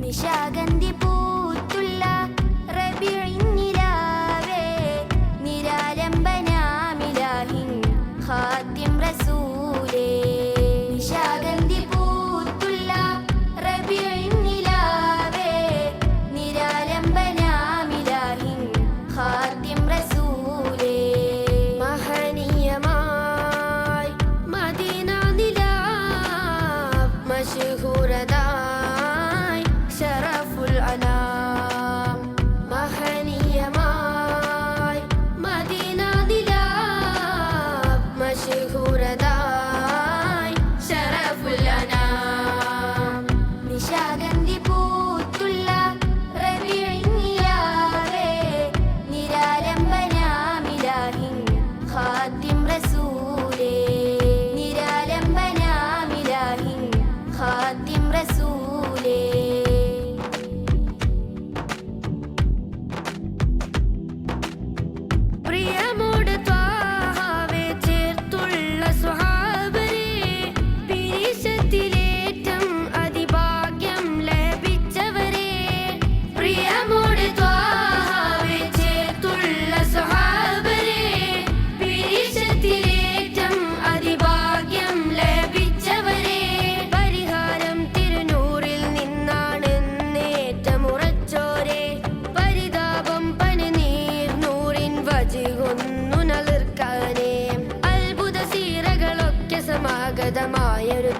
നിശാഗന്ധി പൂത്തുള്ള റബീഇൻ നിലാവേ നിരാലംബനാമിലാഹിൻ ഖാത്തിം റസൂലേ നിശാഗന്ധി പൂത്തുള്ള റബീഇൻ നിലാവേ നിരാലംബനാമിലാഹിൻ ഖാത്തിം റസൂലേ മഹനീയമായി മദീന നിലാവ് മശ്ഹൂറതായി ശറഫുൽ അനാം മഹനീയമായി മദീന നിലാവ് മശ്ഹൂറതായി ശറഫുൽ അനാം നിശാഗന്ധി പൂത്തുള്ള റബീഇൻ നിലാവേ നിരാലംബനാമിലാഹിൻ ഖാത്തിം റസൂലേ നിരാലംബനാമിലാഹിൻ ഖാത്തിം റസൂലേ പ്രിയമോട് ത്വാഹാവേ ചേർത്തുള്ള സ്വഹാബരേ പിരിശത്തിലേറ്റം അതിഭാഗ്യം ലഭിച്ചവരേ പ്രിയമോട് ത്വാഹാവേ ചേർത്തുള്ള സ്വഹാബരേ പിരിശത്തിലേറ്റം അതിഭാഗ്യം ലഭിച്ചവരേ പരിഹാരം തിരുനൂറിൽ നിന്നാണെന്നേറ്റമുറച്ചോരേ പരിതാപം പനിനീർ നൂറിൻ വജികൊന്നു നളിർക്കാനേ അത്ഭുത സീറകളൊക്കെ സമാഗതമായൊരു